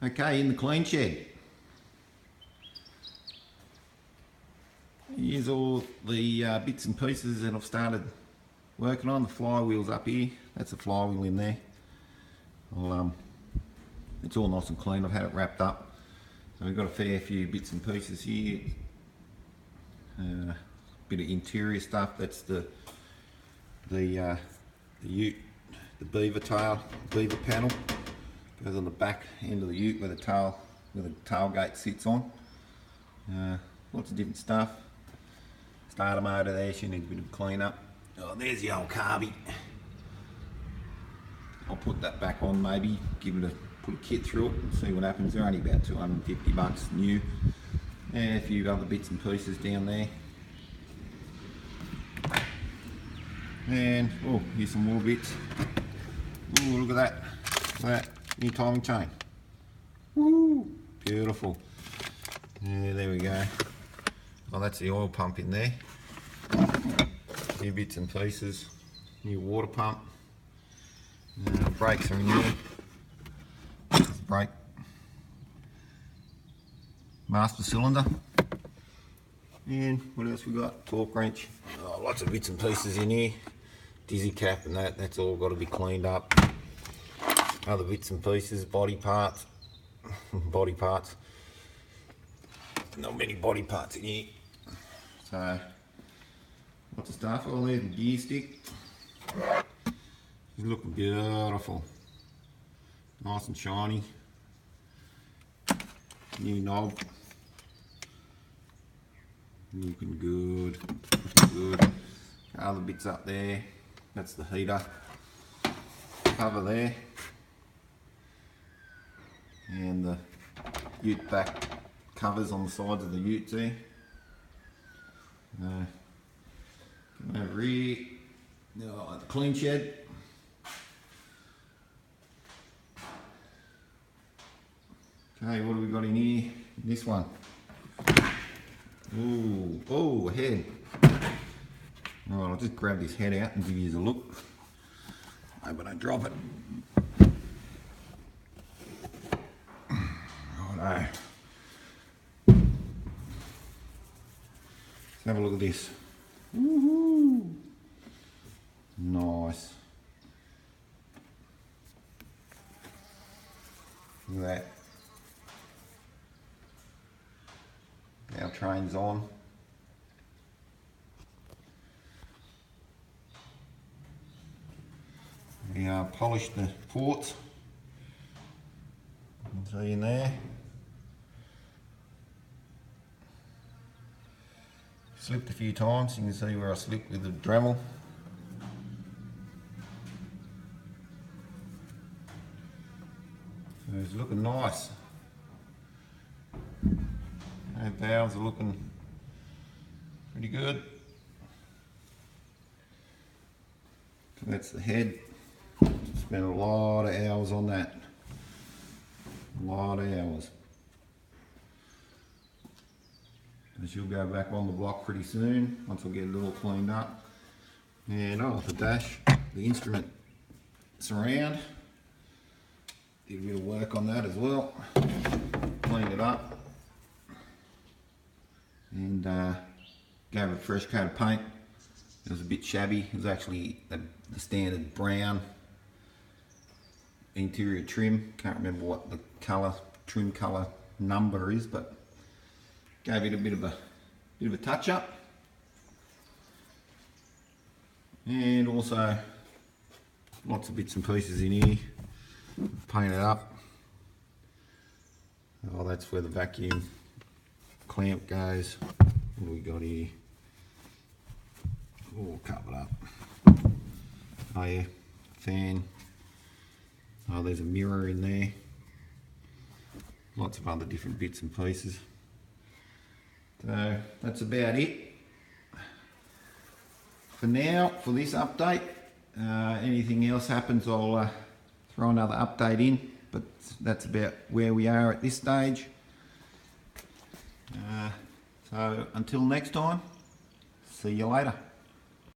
Okay, in the clean shed. Here's all the bits and pieces that I've started working on. The flywheel's up here. That's a flywheel in there. It's all nice and clean. I've had it wrapped up. So we've got a fair few bits and pieces here. Bit of interior stuff. That's the ute, the beaver tail, beaver panel. Goes on the back end of the ute where the tailgate sits on. Lots of different stuff. Starter motor there, she needs a bit of clean up. Oh, there's the old carby. I'll put that back on maybe, put a kit through it and see what happens. They're only about 250 bucks new. And a few other bits and pieces down there. And, oh, here's some more bits. Oh, look at that. Look at that. New timing chain. Woo! Beautiful. Yeah, there we go. Oh, that's the oil pump in there. New bits and pieces. New water pump. Brakes are new. Brake. Master cylinder. And what else we got? Torque wrench. Oh, lots of bits and pieces in here. Dizzy cap and that's all got to be cleaned up. Other bits and pieces, body parts. Body parts. Not many body parts in here. So, lots of stuff. Oh, there's the gear stick. It's looking beautiful. Nice and shiny. New knob. Looking good. Looking good. Other bits up there. That's the heater. Cover there. And the ute back covers on the sides of the ute there. Come over here. Now the clean shed. Okay, what have we got in here? This one. Ooh, oh, a head. Alright, I'll just grab this head out and give you a look. Hope I don't drop it. Righto. Let's have a look at this. Woohoo! Nice. Look at that. Our train's on. We polished the ports. You can see in there. Slipped a few times. You can see where I slipped with the Dremel. So it's looking nice. Our valves are looking pretty good. So that's the head. Spent a lot of hours on that. A lot of hours. And she'll go back on the block pretty soon once I get it all cleaned up. And oh, the dash, the instrument surround. Did a bit of work on that as well. Cleaned it up. And gave it a fresh coat of paint. It was a bit shabby. It was actually the standard brown interior trim. Can't remember what the trim colour number is, but gave it a bit of a touch up. And also lots of bits and pieces in here. Painted up. Oh, that's where the vacuum clamp goes. What do we got here? All covered up. Oh yeah, fan. Oh, there's a mirror in there. Lots of other different bits and pieces. So that's about it for now for this update. Anything else happens, I'll throw another update in, but that's about where we are at this stage. So until next time, see you later.